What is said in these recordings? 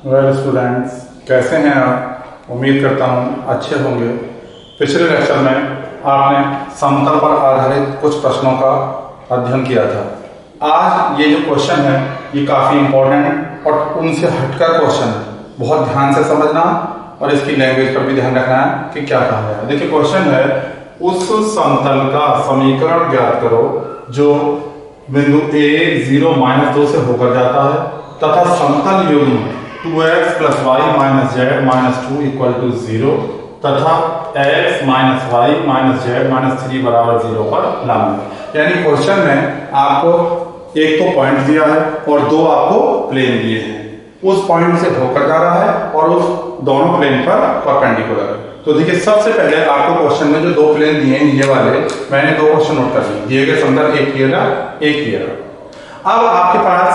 Well students, कैसे हैं आप? उम्मीद करता हूँ अच्छे होंगे। पिछले लेक्चर में आपने समतल पर आधारित कुछ प्रश्नों का अध्ययन किया था। आज ये जो क्वेश्चन है ये काफ़ी इम्पोर्टेंट और उनसे हटकर क्वेश्चन है। बहुत ध्यान से समझना और इसकी लैंग्वेज पर भी ध्यान रखना है कि क्या कहा गया है। देखिए क्वेश्चन है, उस समतल का समीकरण ज्ञात करो जो बिंदु A 0-2 से होकर जाता है तथा समतल युग्म 2x + y - z - 2 = 0 तथा x - y - z - 3 = 0 पर लंब है। यानी क्वेश्चन में आपको एक तो पॉइंट दिया है और दो आपको प्लेन दिए हैं। उस पॉइंट से होकर जा रहा है और उस दोनों प्लेन पर परपेंडिकुलर है। तो देखिए सबसे पहले आपको क्वेश्चन में जो दो प्लेन दिए हैं ये वाले, मैंने दो क्वेश्चन नोट कर लिए। दिए गए समतल एक ये रहा, एक ये रहा। अब आपके पास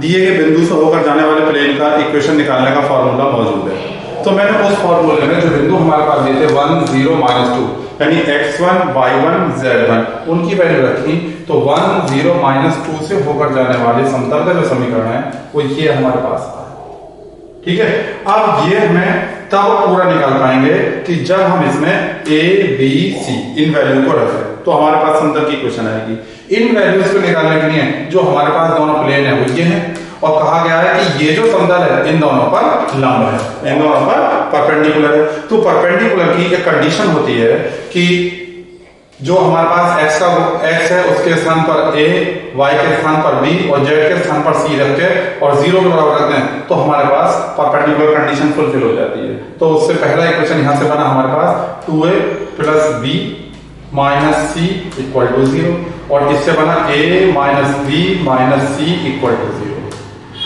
दिए गए बिंदु से होकर जाने वाले प्लेन का इक्वेशन निकालने का फॉर्मूला मौजूद है। तो मैंने उस फॉर्मूले में जो बिंदु हमारे पास दिए थे 1, 0, -2 यानी x1, y1, z1 उनकी वैल्यू रखी। तो 1, 0, -2 से होकर जाने वाले समतल का जो समीकरण है वो ये हमारे पास है। ठीक है, अब ये हमें तब पूरा निकाल पाएंगे कि जब हम इसमें a, b, c in value को रखें तो हमारे पास समतल की इक्वेशन आएगी। इन वैल्यूज को निकालने के लिए जो हमारे पास दोनों प्लेन है वो ये है और कहा गया है कि ये जो समतल है इन दोनों पर लंब है, इन दोनों पर परपेंडिकुलर है। तो परपेंडिकुलर की एक कंडीशन होती है कि जो हमारे पास x है उसके स्थान पर a, y के स्थान पर b और z के स्थान पर c रख के और 0 के बराबर रखते हैं तो हमारे पास परपेंडिकुलर कंडीशन फुलफिल हो जाती है। तो उससे पहला इक्वेशन यहां से बना हमारे पास 2a + b - c = 0 और इससे बना a - b - c = 0।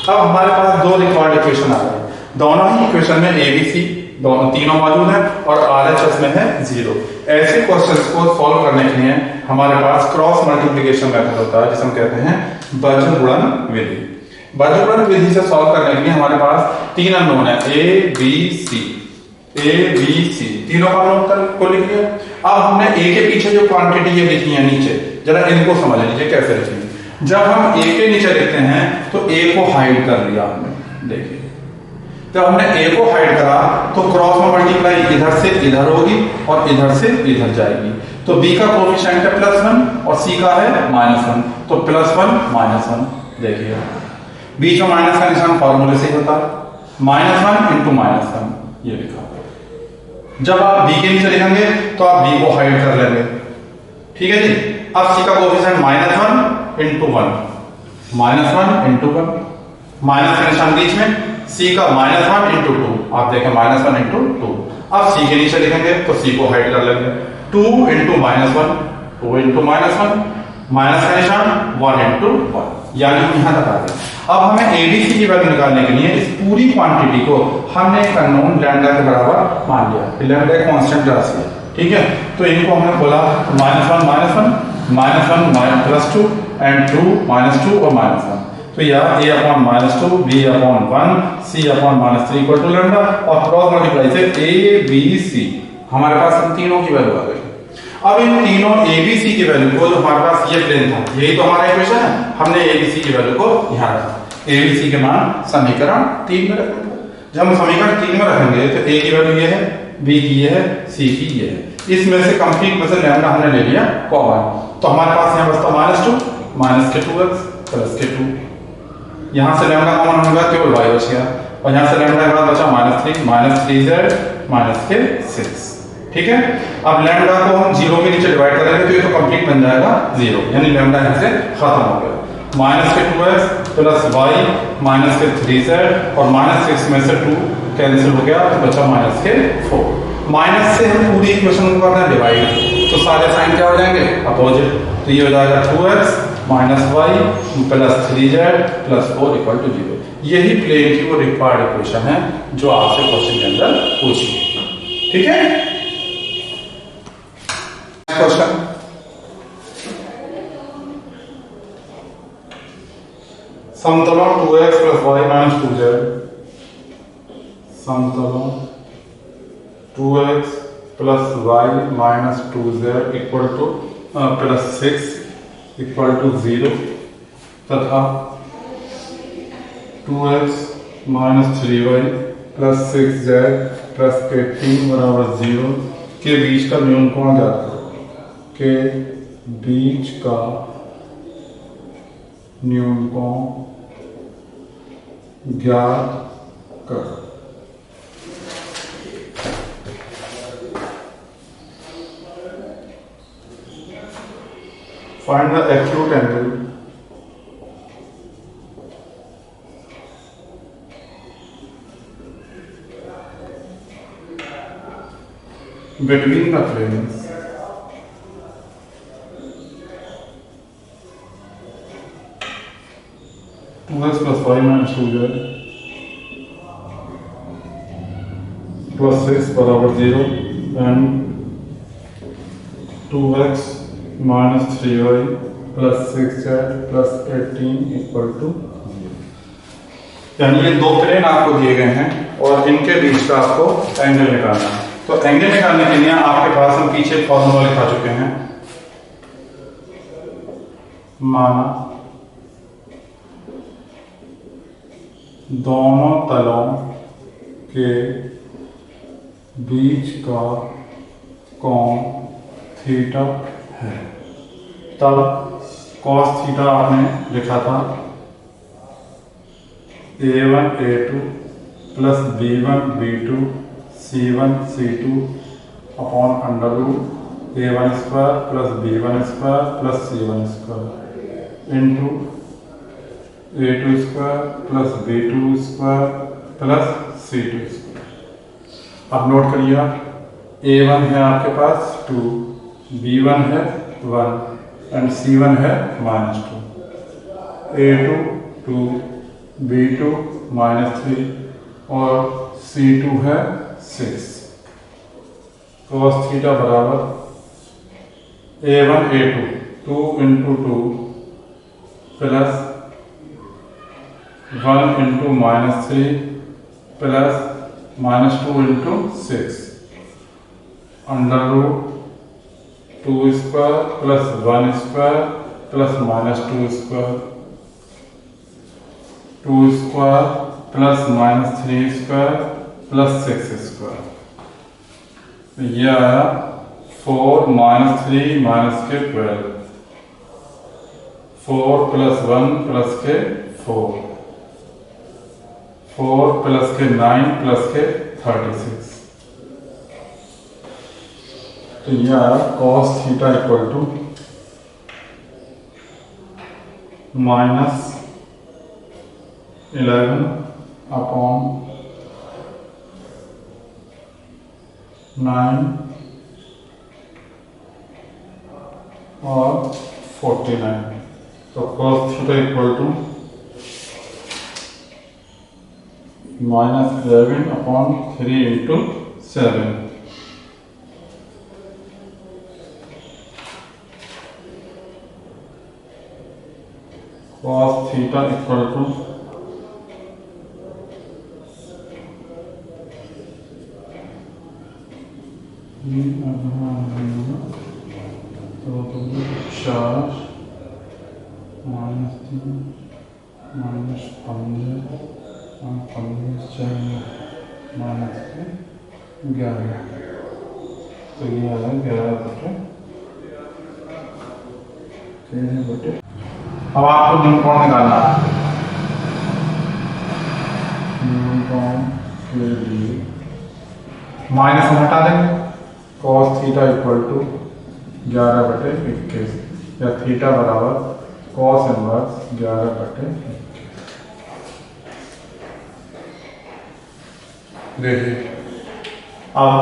अब हमारे पास दो रिक्वायर्ड इक्वेशन आ गए। दोनों ही इक्वेशन में a, b, c दोनों तीनों मौजूद हैं और RHS में है 0। ऐसे क्वेश्चंस को सॉल्व करने के लिए हमारे पास क्रॉस मल्टीप्लिकेशन मेथड होता है जिसे हम कहते हैं बज्र गुणन विधि। बज्र गुणन विधि से सॉल्व करने के लिए हमारे पास तीन अननोन है a, b, c। तीनों का अननोन को लिख लिया। अब हमने a के पीछे जो क्वांटिटी ये लिखी है नीचे, जरा इनको समझ लीजिए कैसे लिखेंगे। जब हम a के नीचे लिखते हैं तो a को हाइड कर लिया हमने। देखिए जब हमने a को हाइड करा तो क्रॉस में मल्टीप्लाई इधर से इधर होगी और इधर से इधर जाएगी। तो b का कोएफिशिएंट है +1 और c का है -1, तो +1 -1। देखिए बीच में माइनस का निशान फॉर्मूले से होता है, -1 × -1 ये लिखा। जब आप b के नीचे लिखेंगे तो आप b को हाइड कर लेंगे। ठीक है जी। अब c का कोएफिशिएंट -1 × 1, -1 × 1 माइनस का निशान बीच में, c का -1 × 2 आप देखें -1 × 2। अब c के नीचे लिखेंगे तो c को हाइड कर लेंगे। 2 × -1 2 × -1 माइनस का निशान 1 × 1 यानी हम यहां तक आ गए। अब हमें abc की वैल्यू निकालने के लिए इस पूरी क्वांटिटी को हमने एक अननोन लैम्डा के बराबर मान लिया। लैम्डा एक कांस्टेंट राशि है। ठीक है, तो इनको हमने बोला -1 +2 and 2 -2 और -1। तो यह a/-2 b/1 c/-3 = लैम्डा और क्रॉस मल्टीप्लाई से a b c हमारे पास इन तीनों की वैल्यू आ गई। अब इन तीनों a b c की वैल्यू को, जो हमारे पास ये प्लेन था यही तो हमारा इक्वेशन है, हमने a b c की वैल्यू को यहां रखा। a b c के मान समीकरण 3 में रखेंगे। जब हम समीकरण 3 में रखेंगे तो a की वैल्यू ये है, b की ये है, c की ये है। इसमें से कंप्लीट में से लैम्डा हमने ले लिया कॉमन। तो हमारे पास यहां बचता -2 - 2x + 2। यहां से लैम्डा कॉमन होगा केवल y बच गया और यहां से लैम्डा के बाद बचा -3 - 3z - 6। ठीक है, अब लैम्डा को हम 0 के नीचे डिवाइड करेंगे तो ये तो कंप्लीट बन जाएगा 0, यानी लैम्डा यहां से खत्म हो गया। -2x + y - 3z और -6 में से 2 कैंसिल हो गया तो बचा -4। माइनस से हम पूरी इक्वेशन को करना है डिवाइड, तो सारे साइन क्या हो जाएंगे अपोजिट। तो ये हो जाएगा 2x - y + 3z + 4 = 0। यही प्लेन की वो रिक्वायर्ड इक्वेशन है जो आपसे क्वेश्चन के अंदर पूछी। ठीक है, क्वेश्चन समतलों 2x + y - 2z, समतलों 2x + y - 2z +6 = 0 तथा 2x -3y plus 6z plus 18 बराबर 0 के बीच का न्यूनकोण ज्ञात करो। के बीच का न्यूनकोण ज्ञात करो। Find the acute angle between the planes x plus y minus 2z plus 6 बराबर 0 and 2x minus 3y plus 6z plus 18 equal to 0। यानी ये दो प्लेन आपको दिए गए हैं और इनके बीच का आपको एंगल निकालना है। तो एंगल निकालने के लिए आपके पास हम पीछे फॉर्मूला लिखा चुके हैं। माना दोनों तलों के बीच का कोण थीटा है, तब cos थीटा आपने लिखा था a1 a2 plus b1 b2 c1 c2 upon under root a1 square plus b1 square plus c1 square into a2 square plus b2 square plus c2 square. अब नोट करिए, a1 है आपके पास 2, b1 है 1 and c1 है -2, a2 2, b2 -3 और c2 है 6। cos theta बराबर a1 a2 2 into 2 plus 1 into -3 plus -2 into 6 under root 2 square plus 1 square plus -2 square 2 square plus -3 square plus 6 square. यह आया 4 -3 के 12 4 प्लस 1 प्लस के 4 4 प्लस के 9 प्लस के 36। तो यह आया cos theta equal to -11 upon 9 और 49। तो cos theta equal to -11 upon 3 into 7। cos theta equal to -4 -3 -15 और 15 -11। तो ये आ रहा है 11/13। अब आपको न्यूनकोण निकालना है। न्यूनकोण के लिए माइनस हम हटा देंगे। cos थीटा इक्वल टू 11/21 या थीटा बराबर cos इनवर्स 11/21। देखिए, अब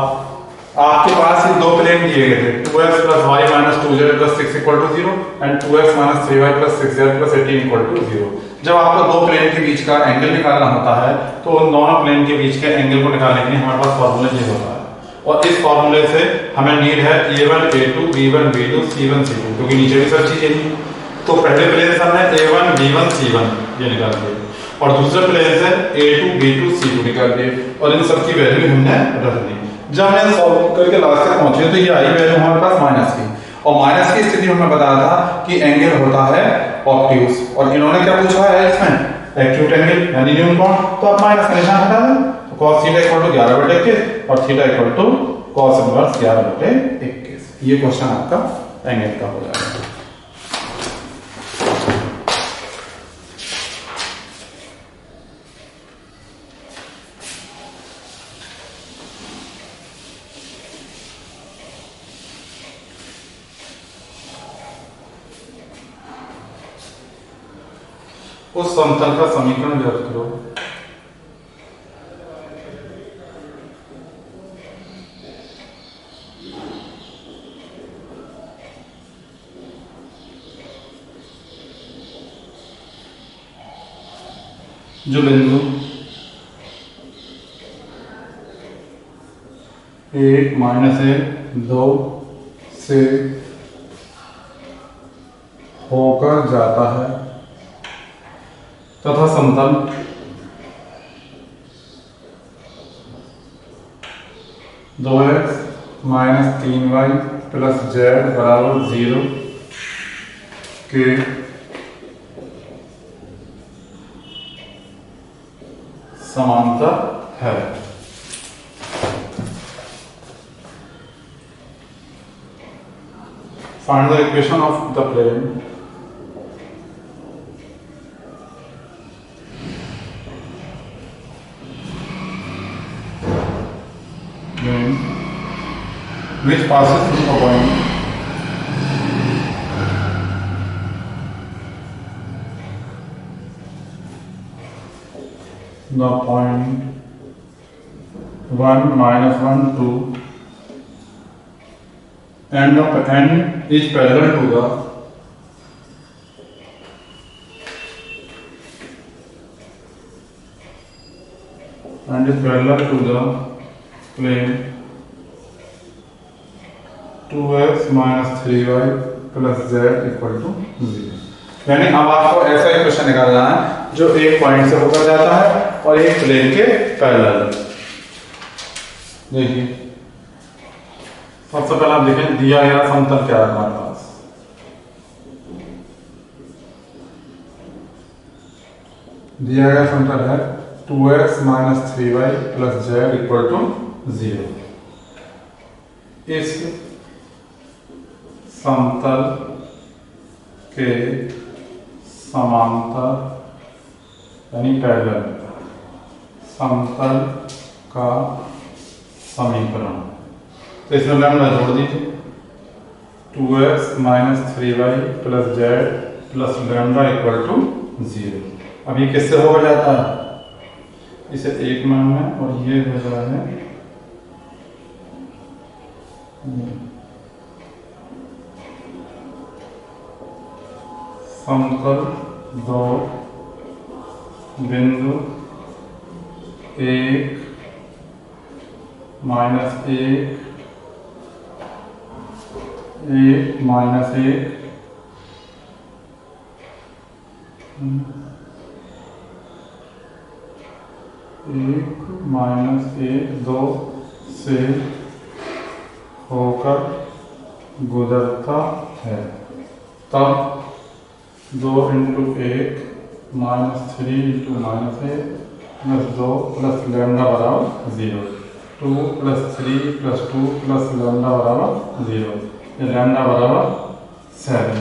आपके पास ये दो प्लेन दिए गए थे 2x plus y minus 2z plus 6 equal to 0 and 2x minus 3y plus 6z plus 18 equal to 0। जब आपको दो प्लेन के बीच का एंगल निकालना होता है तो उन दोनों प्लेन के बीच के एंगल को निकालने के लिए हमारे पास फॉर्मूला ये होता है, और इस फॉर्मूले से हमें नीड है a1 a2 b1 b2 c1 c2, क्योंकि नीचे भी सब चीजें नहीं। तो पहले प्लेन से हमने a1 b1 c1 ये निकाल दिए और दूसरे प्लेन से a2 b2 c2 निकाल दिए और इन सब की वैल्यू हमने रख दी। जब हमने सॉल्व करके लास्ट तक पहुंचे तो ये आई वैल्यू हमारे पास माइनस की, और माइनस की स्थिति में बताया था कि एंगल होता है ऑब्ट्यूज। और इन्होंने क्या पूछा है इसमें एक्यूट एंगल यानी न्यून कोण, तो आप माइनस का निशान हटा दें, तो cos थीटा इक्वल टू 11/21 और theta equal to cos inverse 11/21। ये क्वेश्चन आपका एंगल का हो जाएगा। उस समतल का समीकरण व्यक्त करो जो बिंदु 1 -1 2 से होकर जाता है तथा समतल दो x minus 3y plus Z बराबर 0 के समांतर है। Find the equation of the plane which passes through a point the point 1 -1 2 and the end is parallel to the plane 2x - 3y plus z equal to 0। यानी अब आपको ऐसा equation निकालना है जो एक पॉइंट से होकर जाता है और एक प्लेन के पैरेलल। देखिए सबसे पहले आप देखें दिया गया समतल क्या है हमारे पास। दिया गया समतल है 2x - 3y plus z equal to 0। इस समतल के समांतर यानी पैरेलल समतल का समीकरण, तो इसमें लैम्डा जोड़ दीजिए 2x - 3y plus z plus lambda equal to 0। अब ये किससे होकर जाता है, इसे एक मान है और ये हो रहा है समतल दो बिंदु 1 - 1 1 - 1 1 2 से होकर गुजरता है, तब 2 × 1 - 3 × -1 प्लस 2 प्लस लैम्डा बराबर 0 2 + 3 + 2 प्लस लैम्डा बराबर 0, ये लैम्डा बराबर 7।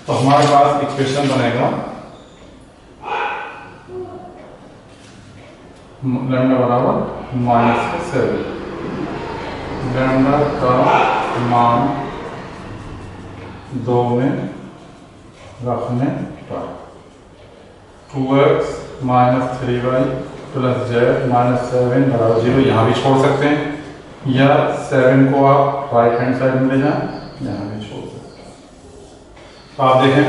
तो हमारे पास इक्वेशन बनेगा लैम्डा बराबर -7। लैम्डा का मान 2 में रखने पर 2x - 3y प्लस z -7 बराबर 0 यहाँ भी छोड़ सकते हैं या 7 को आप राइट हैंड साइड में ले जाएं, यहाँ भी छोड़ सकते हैं। तो आप देखें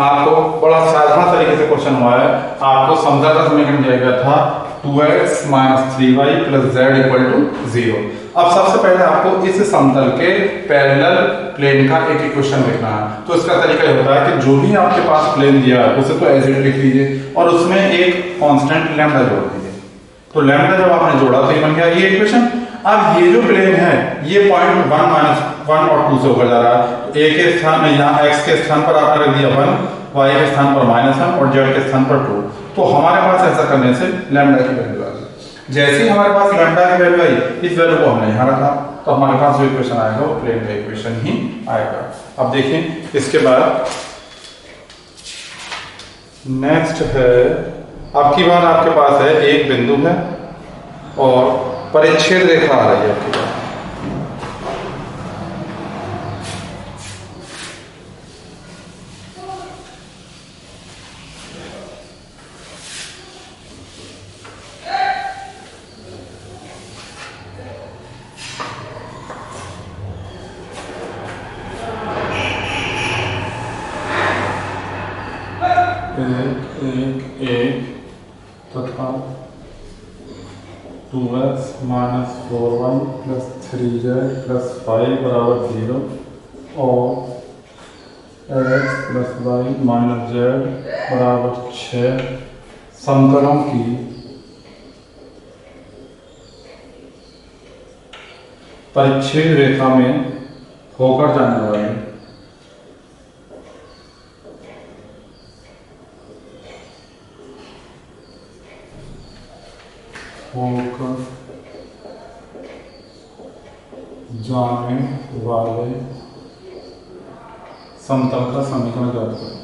आपको बड़ा साधारण तरीके से क्वेश्चन हुआ है। आपको समतल का समीकरण दिया गया था 2x - 3y plus z equal to 0। अब सबसे पहले आपको इस समतल के पैरेलल प्लेन का एक इक्वेशन लिखना है। तो इसका तरीका ये होता है कि जो भी आपके पास प्लेन दिया है उसे तो एज इट लिख लीजिए और उसमें एक कांस्टेंट लैम्डा जोड़ दीजिए। तो लैम्डा जब आपने जोड़ा तो ये बन गया ये इक्वेशन। अब ये जो प्लेन है ये पॉइंट 1 1 और 2 से होकर जा रहा है। तो ए के स्थान में यहाँ x के स्थान पर आपने रख दिया 1, y के स्थान पर -1 और z के स्थान पर 2। तो हमारे पास ऐसा करने से लैम्डा की वैल्यू आ गई। जैसे ही हमारे पास लैम्डा की वैल्यू आई, इस वैल्यू को हमने यहाँ रखा, तो हमारे पास जो इक्वेशन आएगा वो प्लेन वेव इक्वेशन ही आएगा। अब देखिए इसके बाद नेक्स्ट है, अब की बार आपके पास है एक बिंदु है और परिच्छेद रेखा आ रही है आपके पास। एक तथा 2x minus 4y plus 3z plus 5 बराबर 0 और x plus y minus z बराबर 6 समतलों की परिच्छेद रेखा में होकर जाने वाले समतल का समीकरण ज्ञात करें।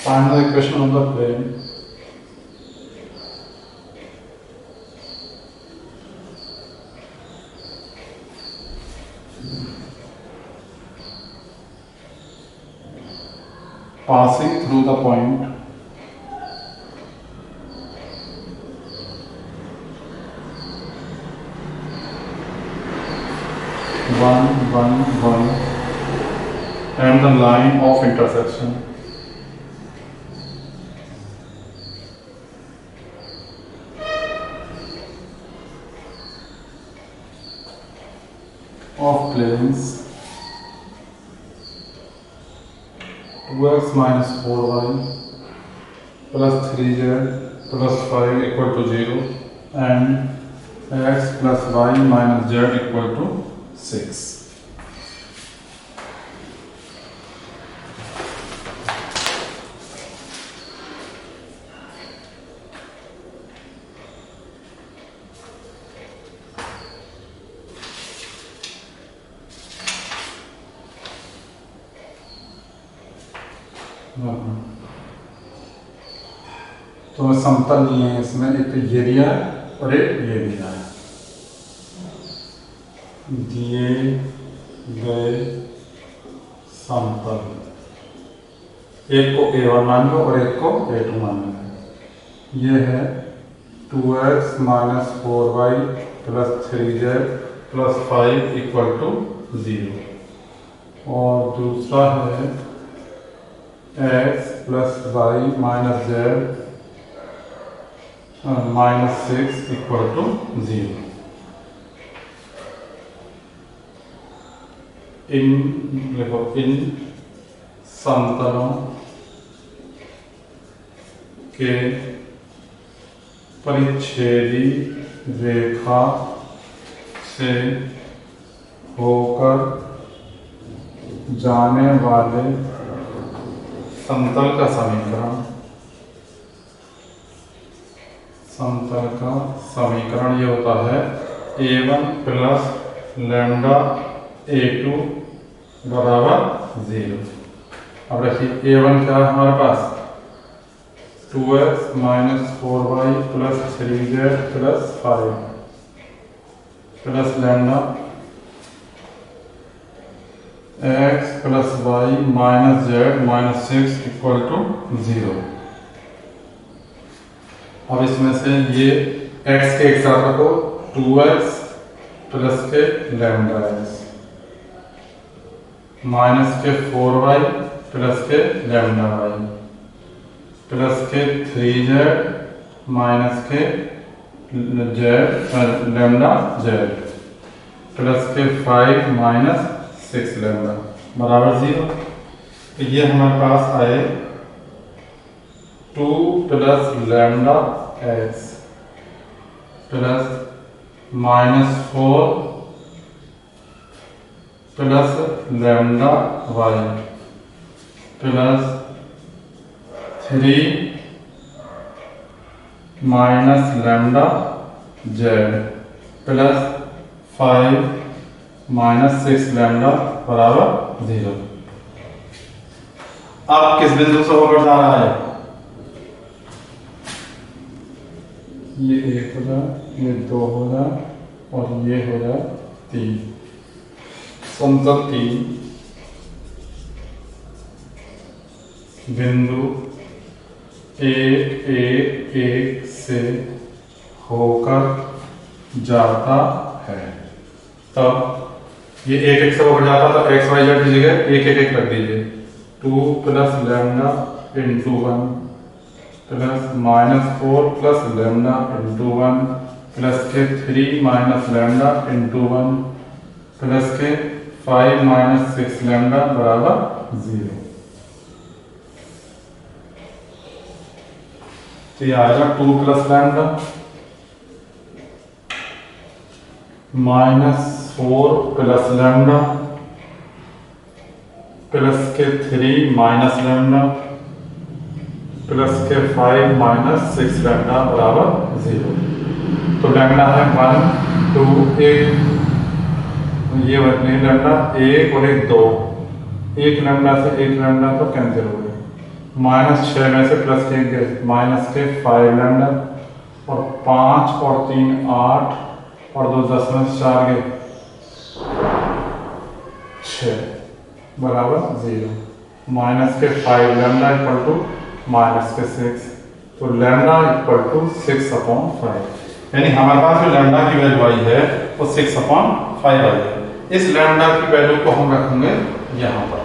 Find the equation of the plane passing through the point one and the line of intersection of planes 2x minus 4y plus 3z plus 5 equal to 0 and x plus y minus z equal to 6. तो मैं समतल लिए हैं इसमें, एक तो ये दिया है और एक ये दिया है। दिए गए समतल, एक को A1 मान लो और एक को A2 मान लो। ये है 2x minus 4y plus 3z plus 5 equal to 0 और दूसरा है x plus y minus z minus 6 equal to 0। इन समतलों के परिच्छेदी रेखा से होकर जाने वाले समतल का समीकरण ये होता है a1 प्लस लैम्डा a2 बराबर 0। अब रखिए a1 क्या है हमारे पास 2x minus 4y plus 3z plus 5 plus lambda x plus y minus z minus 6 equal to 0। अब इसमें से ये x के एक साथ रखो 2x प्लस के लैम्डा x माइनस के 4y प्लस के लैम्डा y प्लस के 3z माइनस के जेड लेमडा जेड प्लस के 5 माइनस 6 लेमडा बराबर 0। तो ये हमारे पास आए 2 plus lambda x plus -4 plus lambda y plus 3 minus lambda z plus 5 minus 6 lambda बराबर 0। अब किस बिंदु से होकर जा रहा है? ये 1 हो जाए, ये 2 हो जाए और ये हो जाए 3। समतल 3 बिंदु 1 1 1 से होकर जाता है। तब ये 1 1 से होकर जाता तो एक्स वाई जेड की जगह 1 1 1 रख दीजिए। 2 plus lambda into 1 plus -4 plus lambda into 1 plus के 3 माइनस लेमडा इंटू 1 प्लस के 5 माइनस 6 लेमडा बराबर 0। तो ये आएगा 2 plus lambda -4 plus lambda plus के 3 माइनस लेमडा प्लस के 5 माइनस 6 लेमडा बराबर 0। तो लेमडा है 1 2 1, ये नहीं लेमडा 1 और 1 2, 1 लेमडा से 1 लेमडा तो कैंसिल हो गया। -6 में से प्लस के गए माइनस के 5 लेमडा और 5 और 3 8 और 2 10 में 4 गए 6 बराबर 0। माइनस के 5 लेमडा इक्वल टू माइनस के 6, तो लेमडा इक्वल टू 6/5। यानी हमारे पास जो लेमडा की वैल्यू आई है वो 6/5 आई है। इस लेमडा की वैल्यू को हम रखेंगे यहां पर।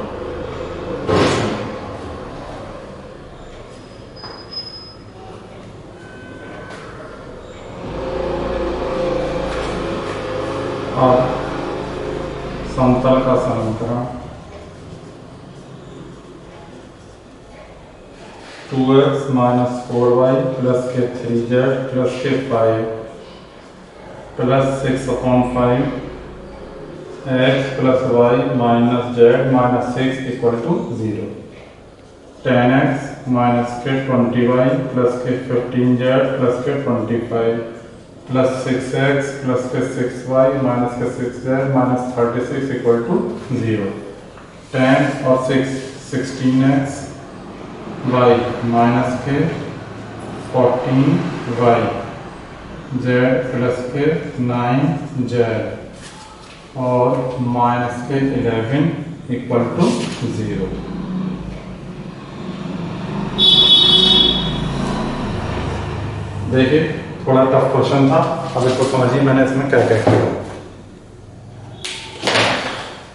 और समतल का समीकरण 2x माइनस 4y प्लस के 3z प्लस के 5 plus 6/5 x plus y minus z minus 6 equal to 0। 10x minus के 20y प्लस के 15z प्लस के 25 प्लस 6x प्लस के 6y माइनस के 6z माइनस 36 इक्वल टू 0। 10 और 6 16x y माइनस के 14y z plus के 9z और minus के 11 इक्वल टू 0। देखिए थोड़ा टफ क्वेश्चन था, अब इसको समझिए मैंने इसमें क्या क्या किया।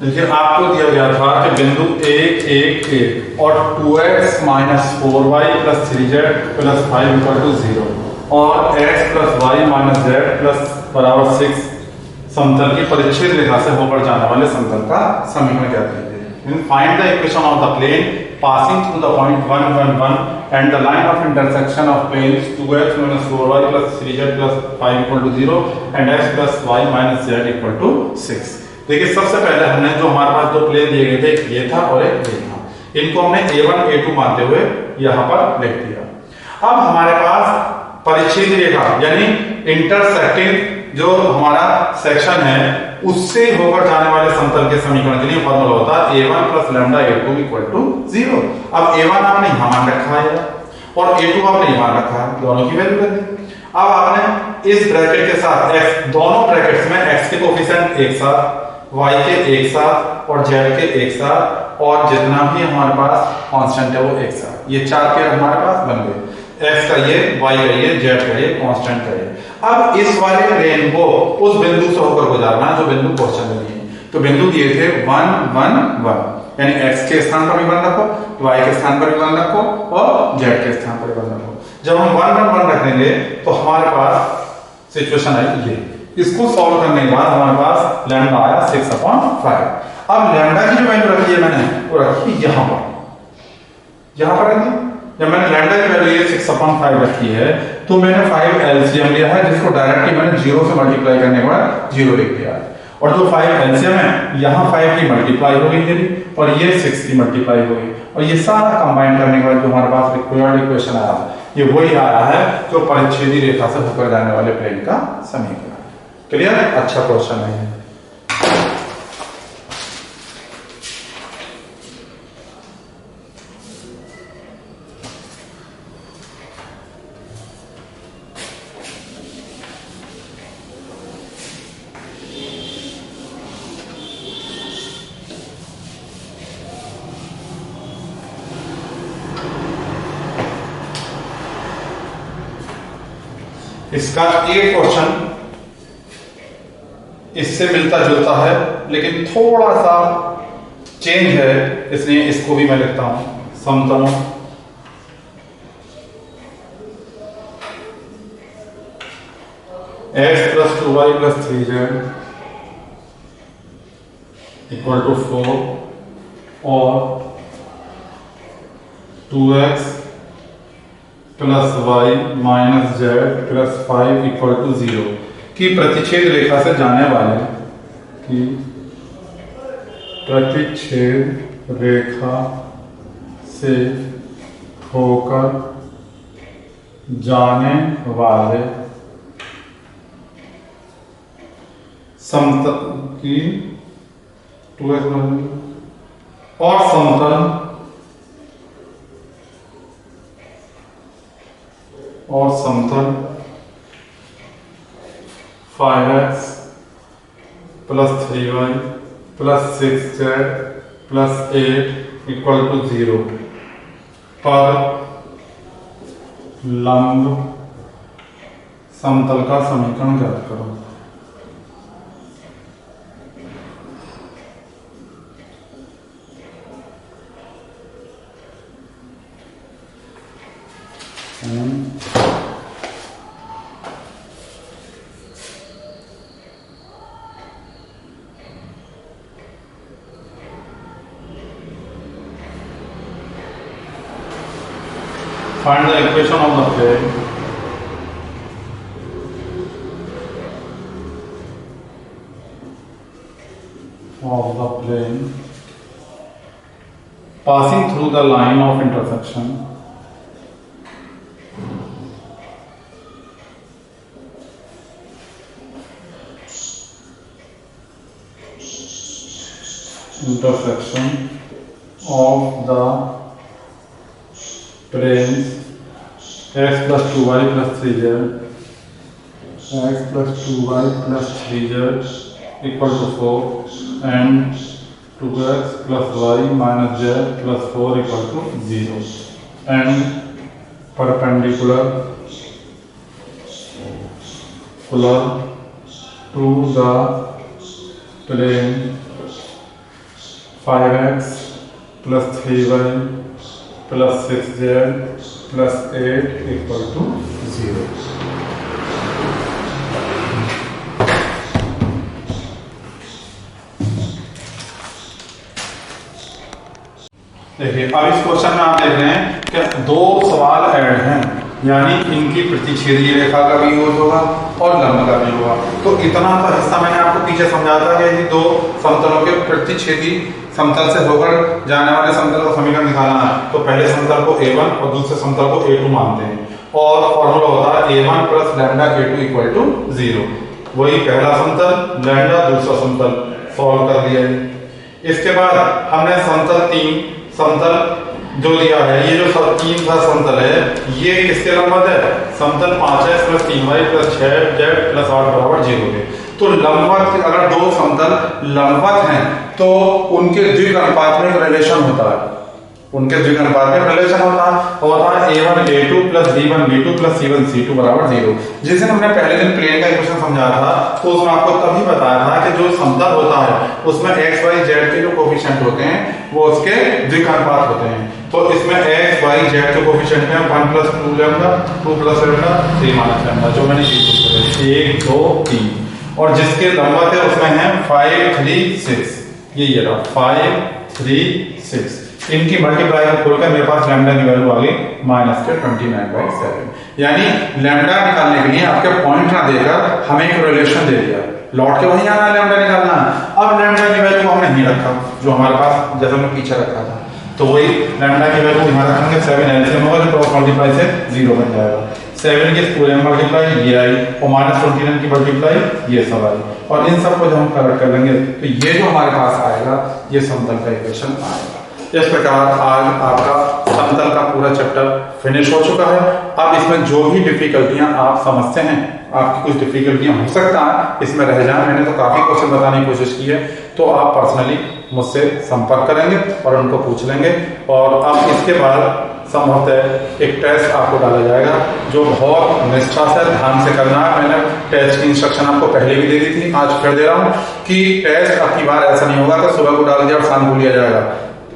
देखिए आपको दिया गया था कि बिंदु 1 1 1 और 2x minus 4y plus 3z plus 5 equal to 0 और x plus y minus z plus बराबर 6 समतल की परिच्छेद रेखा से होकर जाने वाले समतल का समीकरण क्या कीजिए। Find the equation of the plane passing through the point 1 1 1 and the line of intersection of planes 2x minus 4y plus 3z plus 5 equal to 0 and x plus y minus z equal to 6। देखिए सबसे पहले हमने जो हमारे पास दो plane दिए गए थे, एक ये था और एक ये था, इनको हमने a1 a2 मानते हुए यहाँ पर लिख दिया। अब हमारे पास परिच्छेद रेखा यानी इंटरसेक्टिंग जो हमारा सेक्शन है उससे होकर जाने वाले समतल के समीकरण के लिए फॉर्मूला होता है a1 plus lambda a2 equal to 0। अब a1 आपने यहाँ मान रखा है और a2 आपने यहाँ मान रखा है, दोनों की वैल्यू कर दी। अब आपने इस ब्रैकेट के साथ x, दोनों ब्रैकेट्स में x के कोफिशिएंट एक साथ, y के एक साथ और z के एक साथ और जितना भी हमारे पास कांस्टेंट है वो एक साथ, ये चार पेयर हमारे पास बन गए। x का ये, y का ये, z का ये, कांस्टेंट का ये। अब इस वाले प्लेन को उस बिंदु से होकर गुजारना है जो बिंदु क्वेश्चन में दिए। तो बिंदु दिए थे 1 1 1, यानी x के स्थान पर भी 1 रखो, y के स्थान पर भी 1 रखो और z के स्थान पर भी 1 रखो। जब हम 1 रख देंगे तो हमारे पास सिचुएशन आई ये। इसको सॉल्व करने के बाद हमारे पास लैम्डा आया 6/5। अब लैम्डा की जो वैल्यू रखी है मैंने वो रखी यहाँ पर रखी। जब मैंने लैम्डा की वैल्यू ये 6/5 रखी है तो मैंने 5 एलसीएम लिया है, जिसको डायरेक्टली मैंने 0 से मल्टीप्लाई करने के बाद 0 लिख दिया है। और जो 5 एलसीएम है यहाँ 5 की मल्टीप्लाई हो गई मेरी और ये 6 की मल्टीप्लाई हो गई, और ये सारा कंबाइन करने के बाद जो हमारे पास रिक्वायर्ड इक्वेशन आया ये वही आया है जो परिच्छेदी रेखा से होकर जाने वाले प्लेन का समीकरण। क्लियर? अच्छा क्वेश्चन है। इसका एक क्वेश्चन इससे मिलता जुलता है लेकिन थोड़ा सा चेंज है, इसलिए इसको भी मैं लिखता हूं। समतलों x + 2y + 3z = 4 और 2x + y - z + 5 = 0 की प्रतिच्छेद रेखा से जाने वाले प्रतिच्छेद रेखा से होकर जाने वाले समतल की 2x और समतल 5x + 3y + 6z + 8 = 0 पर लंब समतल का समीकरण ज्ञात करो। Find the equation of the plane passing through the line of intersection of the planes x + 2y + 3z = 4 and 2x + y - z + 4 = 0 and perpendicular to the plane 5x + 3y + 6z + 8 = 0। देखिए अब इस क्वेश्चन में आप देख रहे हैं कि दो सवाल ऐड हैं, यानी इनकी प्रतिच्छेदीय रेखा का भी यूज होगा और लंब का भी होगा। तो इतना तो हिस्सा मैंने आपको पीछे समझा था कि ये दो समतलों के प्रतिच्छेदी समतल से होकर जाने वाले समतल का समीकरण निकालना है तो पहले समतल को a1 और दूसरे समतल को a2 मानते हैं और फॉर्मूला होता है a1 + λ a2 = 0। वही पहला समतल लैम्डा, दूसरा समतल सॉल्व कर दिया है। इसके बाद हमने समतल जो दिया है, ये जो 3 का समतल है ये किसके लंबवत है? समतल 5x + 3y + 6z + 8 = 0 के। तो लंबवत, अगर दो समतल लंबवत हैं तो उनके द्विघात में एक रिलेशन होता है। उनके द्विघानुपात में रिलेशन होता है A1 A2 plus B1 B2 plus C1 C2 बराबर 0। जिस दिन हमने पहले दिन प्लेन का इक्वेशन समझाया था तो उसमें आपको तभी बताया था कि जो समतल होता है उसमें x y z के जो कोफिशिएंट होते हैं वो उसके द्विघानुपात होते हैं। तो इसमें x y z के कोफिशिएंट में 1 plus 2 lambda 2 plus lambda 3 minus lambda जो मैंने 1 2 3 और जिसके लंबवत है उसमें है 5 3 6 ये रहा 5 3 6। इनकी मल्टीप्लाई को खोलकर मेरे पास लैम्डा की वैल्यू आ गई -29/7। यानी लैम्डा निकालने के लिए आपके पॉइंट ना देकर हमें एक रिलेशन दे दिया, लौट के वहीं आना लैम्डा निकालना है। अब लैम्डा की वैल्यू हमने नहीं रखा जो हमारे पास जैसे हमने पीछे रखा था, तो वही लैम्डा की वैल्यू यहाँ रखेंगे 7 एलसीएम होगा जो क्रॉस मल्टीप्लाई से 0 बन जाएगा। 7 के पूरे मल्टीप्लाई ये आई और -29 की मल्टीप्लाई ये सब आई और इन सबको जब हम कलेक्ट कर लेंगे तो ये जो हमारे पास आएगा ये समतल का इक्वेशन आएगा। इस प्रकार आज आपका समतल का पूरा चैप्टर फिनिश हो चुका है। अब इसमें जो भी डिफिकल्टियां आप समझते हैं, आपकी कुछ डिफिकल्टियां हो सकता है इसमें रह जाए, मैंने तो काफी क्वेश्चन बताने की कोशिश की है, तो आप पर्सनली मुझसे संपर्क करेंगे और उनको पूछ लेंगे। और अब इसके बाद संभवतः एक टेस्ट आपको डाला जाएगा जो बहुत निष्ठा से ध्यान से करना है। मैंने टेस्ट की इंस्ट्रक्शन आपको पहले भी दे दी थी, आज फिर दे रहा हूँ कि टेस्ट अब की बार ऐसा नहीं होगा कि सुबह को डाल दिया और शाम को लिया जाएगा।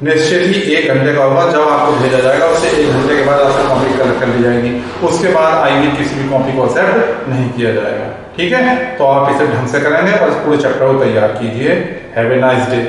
निश्चित ही 1 घंटे का होगा जब आपको भेजा जाएगा, उससे 1 घंटे के बाद आपसे कॉपी कलेक्ट कर ली जाएगी। उसके बाद आईने किसी भी कॉपी को एक्सेप्ट नहीं किया जाएगा। ठीक है, तो आप इसे ढंग से करेंगे और इस पूरे चैप्टर को तैयार कीजिए। Have a nice day.